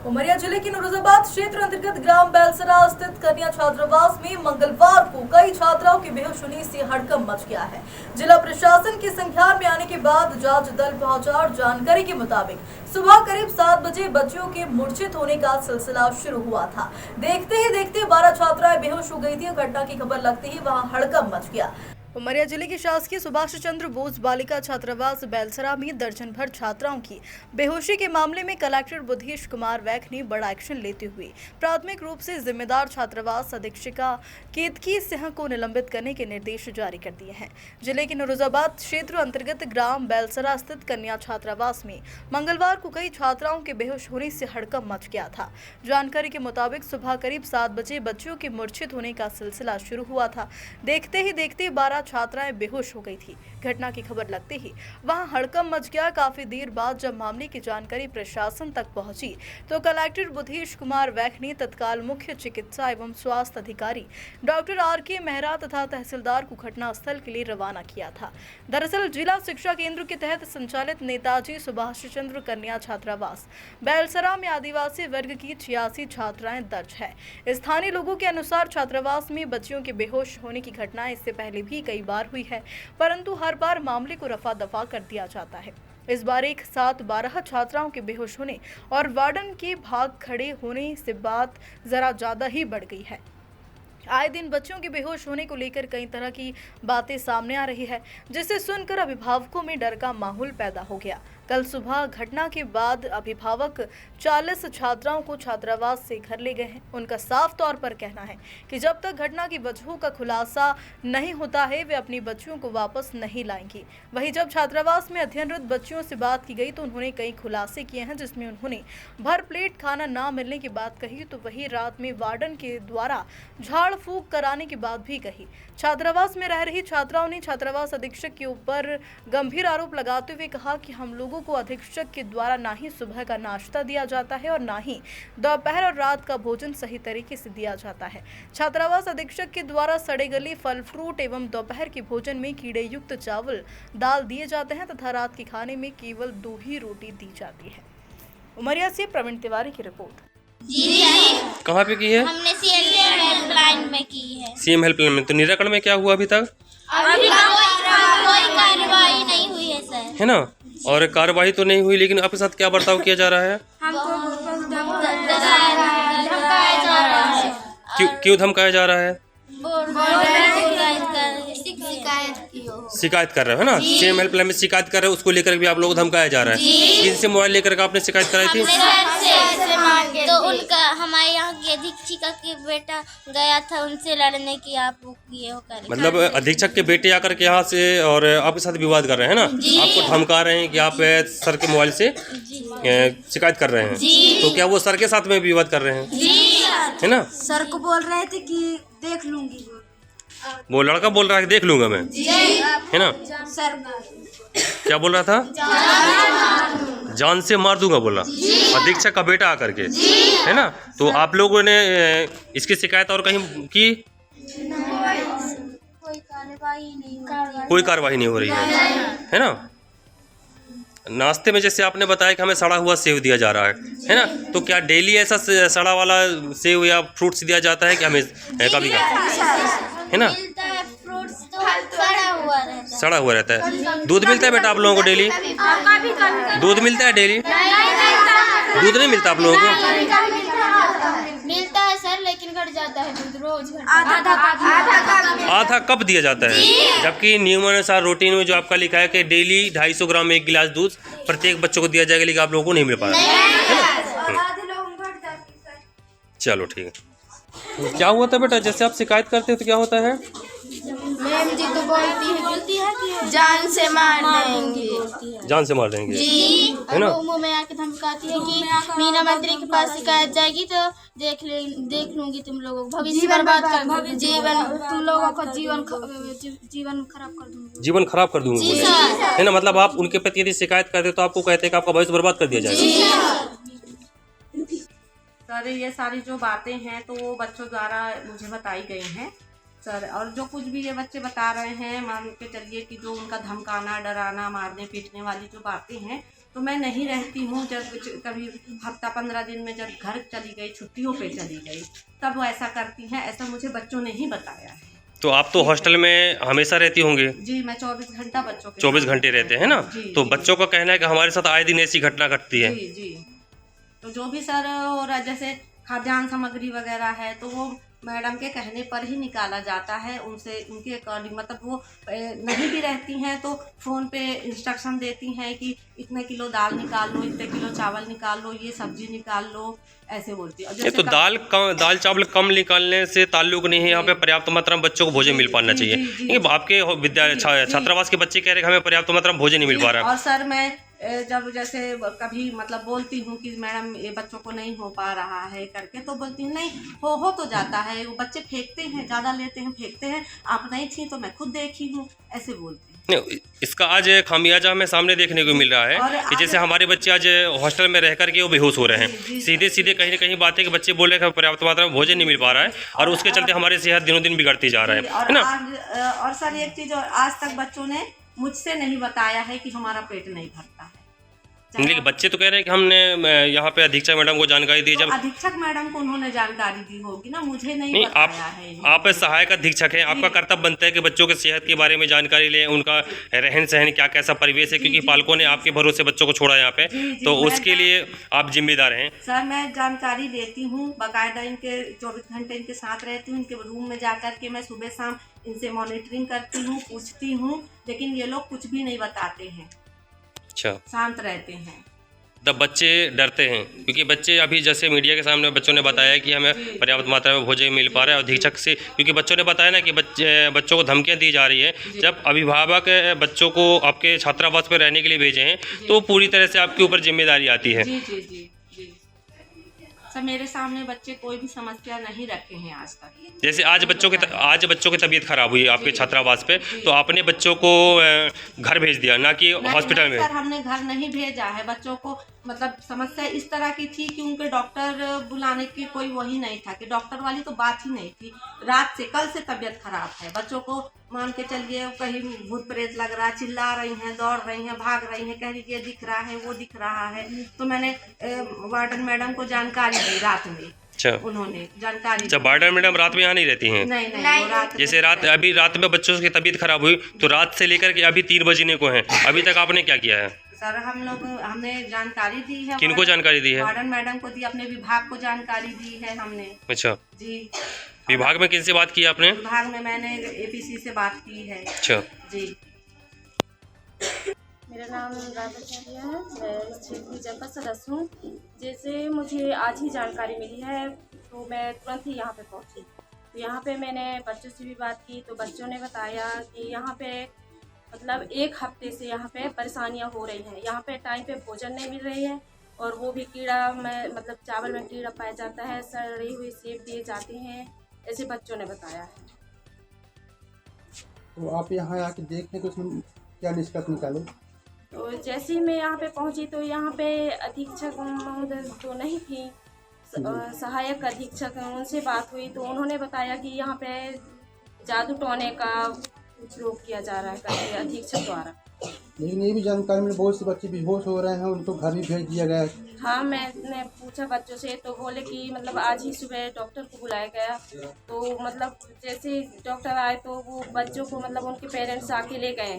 उमरिया जिले के नौरोजाबाद क्षेत्र अंतर्गत ग्राम बेलसरा स्थित कन्या छात्रावास में मंगलवार को कई छात्राओं की बेहोश होने से हड़कंप मच गया है। जिला प्रशासन के संज्ञान में आने के बाद जांच दल पहुंचा और जानकारी के मुताबिक सुबह करीब 7 बजे बच्चियों के मूर्छित होने का सिलसिला शुरू हुआ था। देखते ही देखते 12 छात्राएं बेहोश हो गई थी। घटना की खबर लगते ही वहां हड़कंप मच गया। उमरिया जिले के शासकीय सुभाष चंद्र बोस बालिका छात्रावास बेलसरा में दर्जन भर छात्राओं की बेहोशी के मामले में कलेक्टर बुद्धेश कुमार वैख ने बड़ा एक्शन लेते हुए प्राथमिक रूप से जिम्मेदार छात्रावास अधीक्षिका केतकी सिंह को निलंबित करने के निर्देश जारी कर दिए हैं। जिले के नौरोजाबाद क्षेत्र अंतर्गत ग्राम बेलसरा स्थित कन्या छात्रावास में मंगलवार को कई छात्राओं के बेहोश होने से हड़कंप मच गया था। जानकारी के मुताबिक सुबह करीब 7 बजे बच्चियों के मूर्छित होने का सिलसिला शुरू हुआ था। देखते ही देखते 12 छात्राएं बेहोश हो गई थी। घटना की खबर लगते ही वहां हड़कंप मच गया। काफी देर बाद जब मामले की जानकारी प्रशासन तक पहुंची तो कलेक्टर बुद्धेश कुमार वैख ने तत्काल मुख्य चिकित्सा एवं स्वास्थ्य अधिकारी डॉक्टर RK मेहरा तथा तहसीलदार को घटनास्थल के लिए रवाना किया था। दरअसल जिला शिक्षा केंद्र के तहत संचालित नेताजी सुभाष चंद्र कन्या छात्रावास बेलसरा में आदिवासी वर्ग की 86 छात्राएं दर्ज है। स्थानीय लोगों के अनुसार छात्रावास में बच्चियों के बेहोश होने की घटनाएं इससे पहले भी कई बार हुई है, परंतु हर बार मामले को रफा दफा कर दिया जाता है। इस बार एक साथ 12 छात्राओं के बेहोश होने और वार्डन के भाग खड़े होने से बात जरा ज्यादा ही बढ़ गई है। आए दिन बच्चों के बेहोश होने को लेकर कई तरह की बातें सामने आ रही है, जिसे सुनकर अभिभावकों में डर का माहौल पैदा हो गया। कल सुबह घटना के बाद अभिभावक 40 छात्राओं को छात्रावास से घर ले गए हैं। उनका साफ तौर पर कहना है कि जब तक घटना की वजहों का खुलासा नहीं होता है वे अपनी बच्चियों को वापस नहीं लाएंगी। वहीं जब छात्रावास में अध्ययनरत बच्चियों से बात की गई तो उन्होंने कई खुलासे किए हैं, जिसमें उन्होंने भर प्लेट खाना ना मिलने की बात कही तो वही रात में वार्डन के द्वारा झाड़ फूंक कराने की बात भी कही। छात्रावास में रह रही छात्राओं ने छात्रावास अधीक्षक के ऊपर गंभीर आरोप लगाते हुए कहा कि हम लोगों को अधीक्षक के द्वारा ना ही सुबह का नाश्ता दिया जाता है और ना ही दोपहर और रात का भोजन सही तरीके से दिया जाता है। छात्रावास अधीक्षक के द्वारा सड़े गले फल फ्रूट एवं दोपहर के भोजन में कीड़े युक्त चावल दाल दिए जाते हैं तथा रात के खाने में केवल 2 ही रोटी दी जाती है। उमरिया से प्रवीण तिवारी की रिपोर्ट। जी कहाँ पे की है? हमने CM हेल्पलाइन में की है। CM हेल्पलाइन में। तो निराकरण में क्या हुआ अभी तक? अभी कोई कार्रवाई नहीं हुई है सर। है ना? और कार्रवाई तो नहीं हुई, लेकिन आपके साथ क्या बर्ताव किया जा रहा है? हमको धमकाया जा रहा है। क्यों धमकाया जा रहा है? शिकायत कर रहे हो ना? CM हेल्पलाइन में शिकायत कर रहे हो, उसको लेकर भी आप लोगों को धमकाया जा रहा है। किसी से मोबाइल लेकर के आपने शिकायत कराई थी? तो उनका हमारे यहाँ की अधीक्षिका के बेटा गया था उनसे लड़ने की आप ये हो कर मतलब अधीक्षक के बेटे आकर के यहाँ से और आपके साथ विवाद कर रहे हैं ना? आपको धमका रहे हैं कि आप सर के मोबाइल से शिकायत कर रहे हैं। तो क्या वो सर के साथ में विवाद कर रहे हैं? है ना? सर को बोल रहे थे कि देख लूंगी। वो लड़का बोल रहा है कि देख लूंगा मैं, है ना? सर क्या बोल रहा था? जान से मार दूंगा बोला अधीक्षक का बेटा आकर के, है ना? तो आप लोगों ने इसकी शिकायत और कहीं की? कोई कार्रवाई नहीं हो रही है ना? नाश्ते में जैसे आपने बताया कि हमें सड़ा हुआ सेव दिया जा रहा है ना? तो क्या डेली ऐसा सड़ा वाला सेव या फ्रूट्स दिया जाता है कि हमें कभी है ना? फ्रूट्स तो सड़ा हुआ रहता है। दूध मिलता है बेटा आप लोगों को डेली? दूध मिलता है डेली? दूध नहीं मिलता आप लोगों को? मिलता है सर, लेकिन घट जाता है दूध रोज। आधा कप दिया जाता है, जबकि नियमानुसार रूटीन में जो आपका लिखा है कि डेली 250 ग्राम 1 गिलास दूध प्रत्येक बच्चों को दिया जाएगा, लेकिन आप लोगों को नहीं मिल पा रहा है। चलो ठीक है। क्या हुआ था बेटा? जैसे आप शिकायत करते हो तो क्या होता है? मैम जी तो बोलती है कि जान से मार देंगे। जान से मार देंगे जी, है ना? मुंह में आके धमकाती है कि मीना मंत्री के पास शिकायत जाएगी तो देख लूंगी तुम लोगों को, भविष्य बर्बाद कर दूंगी, तुम लोगों का जीवन खराब कर दूंगी। जीवन खराब कर दूंगी है ना? मतलब आप उनके प्रति यदि शिकायत करते तो आपको कहते हैं कि आपका भविष्य बर्बाद कर दिया जाएगा। सर ये सारी जो बातें हैं तो वो बच्चों द्वारा मुझे बताई गई हैं सर, और जो कुछ भी ये बच्चे बता रहे हैं मान के चलिए कि जो उनका धमकाना, डराना, मारने पीटने वाली जो बातें हैं तो मैं नहीं रहती हूँ। जब कभी हफ्ता 15 दिन में जब घर चली गई, छुट्टियों पे चली गई, तब वो ऐसा करती हैं। ऐसा मुझे बच्चों ने ही बताया है। तो आप तो हॉस्टल में हमेशा रहती होंगी? जी, मैं 24 घंटा बच्चों के 24 साथ घंटे रहते हैं ना? जी, तो जी। बच्चों का कहना है कि हमारे साथ आए दिन ऐसी घटना घटती है। जी जी। तो जो भी सर हो रहा, जैसे खाद्यान्न सामग्री वगैरह है, तो वो मैडम के कहने पर ही निकाला जाता है। उनसे उनके अकॉर्डिंग, मतलब वो नहीं भी रहती हैं तो फ़ोन पे इंस्ट्रक्शन देती हैं कि इतने किलो दाल निकाल लो, इतने किलो चावल निकाल लो, ये सब्जी निकाल लो, ऐसे बोलती है। और ये जैसे तो दाल चावल कम निकालने से ताल्लुक नहीं है, यहाँ पे पर्याप्त मात्रा में बच्चों को भोजन मिल पाना जी, चाहिए। जी, जी, ये आपके विद्यालय जी, जी। छात्रावास के बच्चे कह रहे हैं कि हमें पर्याप्त मात्रा में भोजन नहीं मिल पा रहा है। और सर मैं जब जैसे कभी मतलब बोलती हूँ कि मैडम ये बच्चों को नहीं हो पा रहा है करके, तो बोलती हूँ नहीं हो तो जाता है, वो बच्चे फेंकते हैं, ज़्यादा लेते हैं फेंकते हैं, आप नहीं थी तो मैं खुद देखी हूँ, ऐसे बोलते हैं। नहीं, इसका आज खामियाजा हमें सामने देखने को मिल रहा है कि जैसे हमारे बच्चे आज हॉस्टल में रह करके वो बेहोश हो रहे हैं। सीधे सीधे कहीं ना कहीं बातें कि बच्चे बोल रहे हैं कि पर्याप्त मात्रा में भोजन नहीं मिल पा रहा है, और उसके चलते हमारी सेहत दिनों दिन बिगड़ती जा रहा है ना? और सर एक चीज़, और आज तक बच्चों ने मुझसे नहीं बताया है कि हमारा पेट नहीं भरता है। लेकिन बच्चे तो कह रहे हैं कि हमने यहाँ पे अधीक्षक मैडम को जानकारी दी। जब अधीक्षक मैडम को उन्होंने जानकारी दी होगी ना, मुझे नहीं नहीं, बताया है। आप सहायक अधीक्षक हैं, आपका कर्तव्य बनता है कि बच्चों की सेहत के बारे में जानकारी लें, उनका रहन सहन क्या कैसा परिवेश है, क्योंकि पालकों ने आपके भरोसे बच्चों को छोड़ा यहाँ पे, तो उसके लिए आप जिम्मेदार हैं। सर मैं जानकारी लेती हूँ, बाकायदा इनके 24 घंटे इनके साथ रहती हूँ। इनके रूम में जा कर के मैं सुबह शाम इनसे मॉनिटरिंग करती हूँ, पूछती हूँ, लेकिन ये लोग कुछ भी नहीं बताते हैं। अच्छा, शांत रहते हैं। तब बच्चे डरते हैं, क्योंकि बच्चे अभी जैसे मीडिया के सामने बच्चों ने बताया कि हमें पर्याप्त मात्रा में भोजन मिल पा रहा है अधीक्षक से, क्योंकि बच्चों ने बताया ना कि बच्चों को धमकियां दी जा रही है। जब अभिभावक बच्चों को आपके छात्रावास में रहने के लिए भेजे हैं, तो पूरी तरह से आपके ऊपर जिम्मेदारी आती है। जी जी जी जी। सर मेरे सामने बच्चे कोई भी समस्या नहीं रखे हैं आज तक। जैसे आज बच्चों की तबीयत खराब हुई आपके छात्रावास पे, तो आपने बच्चों को घर भेज दिया, ना कि हॉस्पिटल में? सर हमने घर नहीं भेजा है बच्चों को। मतलब समस्या इस तरह की थी कि उनके डॉक्टर बुलाने की कोई वही नहीं था, कि डॉक्टर वाली तो बात ही नहीं थी। रात से, कल से तबीयत खराब है बच्चों को, मान के चलिए कहीं भूत प्रेत लग रहा है, चिल्ला रही हैं, दौड़ रही हैं, भाग रही हैं, कह रही ये दिख रहा है, वो दिख रहा है। तो मैंने वार्डन मैडम को जानकारी दी रात में। अच्छा, उन्होंने जानकारी। जब वार्डन मैडम रात में यहाँ नहीं रहती हैं? नहीं नहीं, वो रात जैसे अभी रात में बच्चों की तबीयत खराब हुई, तो रात से लेकर के अभी 3 बजने को हैं, अभी तक आपने क्या किया है? सर हमने जानकारी दी है। किनको जानकारी दी है? वार्डन मैडम को दी, अपने विभाग को जानकारी दी है हमने। अच्छा जी। विभाग में किनसे बात की आपने? विभाग में मैंने एपीसी से बात की है। अच्छा जी। मेरा नाम राधाचार्य है, मैं इस क्षेत्र की जनपद सदस्य हूँ। जैसे मुझे आज ही जानकारी मिली है, तो मैं तुरंत ही यहाँ पे पहुँची। तो यहाँ पे मैंने बच्चों से भी बात की, तो बच्चों ने बताया कि यहाँ पे मतलब 1 हफ्ते से यहाँ पे परेशानियाँ हो रही हैं। यहाँ पे टाइम पे भोजन नहीं मिल रही है, और वो भी कीड़ा में, मतलब चावल में कीड़ा पाया जाता है, सड़ी हुई सेब दिए जाते हैं, ऐसे बच्चों ने बताया है। तो आप यहाँ आके देखने को क्या निष्कर्ष निकाले? तो जैसे ही मैं यहाँ पे पहुँची, तो यहाँ पे अधीक्षक महोदय तो नहीं थी, सहायक अधीक्षक, उनसे बात हुई तो उन्होंने बताया कि यहाँ पे जादू टोने का उपयोग किया जा रहा है करके अधीक्षक द्वारा। लेकिन ये भी जानकारी में बहुत से बच्चे बेहोश हो रहे हैं, उनको घर भी भेज दिया गया है। हाँ, मैंने पूछा बच्चों से, तो बोले कि मतलब आज ही सुबह डॉक्टर को बुलाया गया। तो मतलब जैसे डॉक्टर आए तो वो बच्चों को मतलब उनके पेरेंट्स आके ले गए।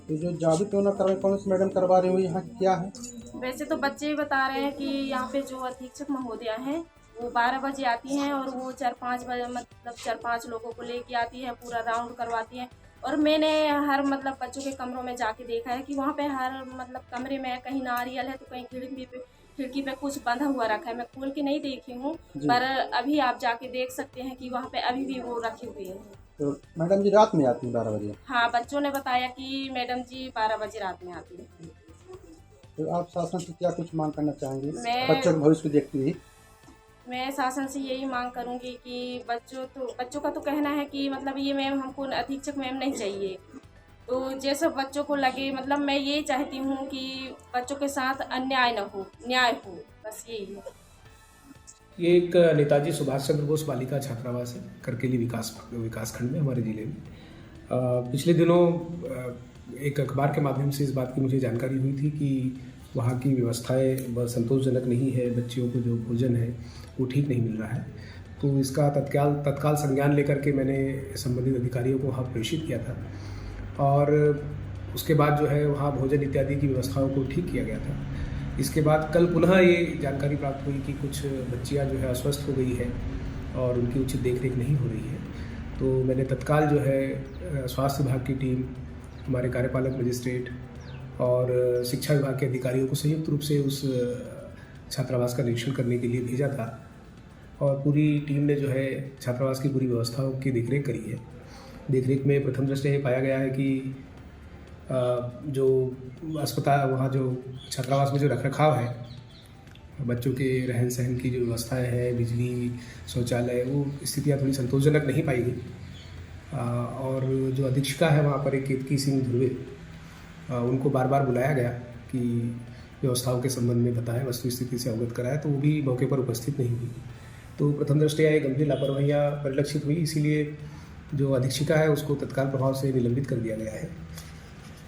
तो जो जादू टोना कौन सी मैडम करवा रही हो, यहाँ क्या है? वैसे तो बच्चे बता रहे हैं कि यहाँ पे जो अधीक्षक महोदया हैं वो 12 बजे आती हैं, और वो 4-5 बजे मतलब 4-5 लोगों को लेके आती है, पूरा राउंड करवाती हैं। और मैंने हर मतलब बच्चों के कमरों में जाके देखा है कि वहाँ पे हर मतलब कमरे में कहीं नारियल है, तो कहीं खिड़की पे कुछ बंधा हुआ रखा है। मैं खोल के नहीं देखी हूँ, पर अभी आप जाके देख सकते हैं कि वहाँ पे अभी भी वो रखी हुई है। तो मैडम जी रात में आती हैं 12 बजे? हाँ, बच्चों ने बताया कि मैडम जी 12 बजे रात में आती है। तो आप शासन से क्या कुछ मांग करना चाहेंगे मैं बच्चों के भविष्य को देखते हुए? मैं शासन से यही मांग करूंगी कि बच्चों का तो कहना है कि मतलब ये मैम हमको अधीक्षक मैम नहीं चाहिए, तो जैसे बच्चों को लगे, मतलब मैं ये चाहती हूँ कि बच्चों के साथ अन्याय न हो, न्याय हो, बस यही है। ये एक नेताजी सुभाष चंद्र बोस बालिका छात्रावास है, करकेली विकास खंड में, हमारे ज़िले में। पिछले दिनों एक अखबार के माध्यम से इस बात की मुझे जानकारी हुई थी कि वहाँ की व्यवस्थाएं बहुत संतोषजनक नहीं है, बच्चियों को जो भोजन है वो ठीक नहीं मिल रहा है। तो इसका तत्काल संज्ञान लेकर के मैंने संबंधित अधिकारियों को वहाँ प्रेषित किया था और उसके बाद जो है वहाँ भोजन इत्यादि की व्यवस्थाओं को ठीक किया गया था। इसके बाद कल पुनः ये जानकारी प्राप्त हुई कि कुछ बच्चियाँ जो है अस्वस्थ हो गई है और उनकी उचित देखरेख नहीं हो रही है। तो मैंने तत्काल जो है स्वास्थ्य विभाग की टीम, हमारे कार्यपालक मजिस्ट्रेट और शिक्षा विभाग के अधिकारियों को संयुक्त रूप से उस छात्रावास का निरीक्षण करने के लिए भेजा था और पूरी टीम ने जो है छात्रावास की पूरी व्यवस्थाओं की देखरेख करी है। देखरेख में प्रथम दृष्टया ये पाया गया है कि जो अस्पताल, वहाँ जो छात्रावास में जो रखरखाव है, बच्चों के रहन सहन की जो व्यवस्थाएं हैं, बिजली, शौचालय, वो स्थितियाँ थोड़ी संतोषजनक नहीं पाई गई। और जो अधीक्षिका है वहाँ पर एक केतकी सिंह ध्रुवे, उनको बार बार बुलाया गया कि व्यवस्थाओं के संबंध में बताएं, वस्तु स्थिति से अवगत कराएं, तो वो भी मौके पर उपस्थित नहीं हुई। तो प्रथम दृष्टया एक गंभीर लापरवाहियाँ परिलक्षित हुई, इसीलिए जो अधीक्षिका है उसको तत्काल प्रभाव से निलंबित कर दिया गया है।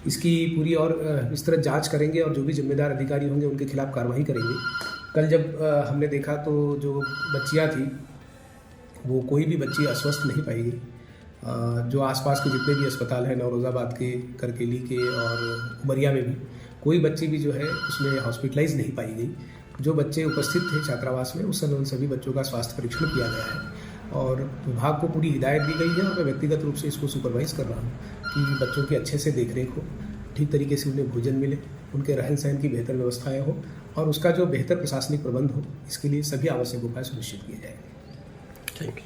इसकी पूरी और विस्तृत जांच करेंगे और जो भी जिम्मेदार अधिकारी होंगे उनके खिलाफ कार्रवाई करेंगे। कल जब हमने देखा तो जो बच्चियाँ थी वो कोई भी बच्ची अस्वस्थ नहीं पाई गई। जो आसपास के जितने भी अस्पताल हैं, नौरोज़ाबाद के, करकेली के और उमरिया में भी कोई बच्ची भी जो है उसमें हॉस्पिटलाइज नहीं पाई गई। जो बच्चे उपस्थित थे छात्रावास में उस समय उन सभी बच्चों का स्वास्थ्य परीक्षण किया गया है और विभाग को पूरी हिदायत दी गई है और मैं व्यक्तिगत रूप से इसको सुपरवाइज़ कर रहा हूँ कि बच्चों की अच्छे से देखरेख हो, ठीक तरीके से उन्हें भोजन मिले, उनके रहन सहन की बेहतर व्यवस्थाएं हो और उसका जो बेहतर प्रशासनिक प्रबंध हो, इसके लिए सभी आवश्यक उपाय सुनिश्चित किए जाएंगे। Thank you.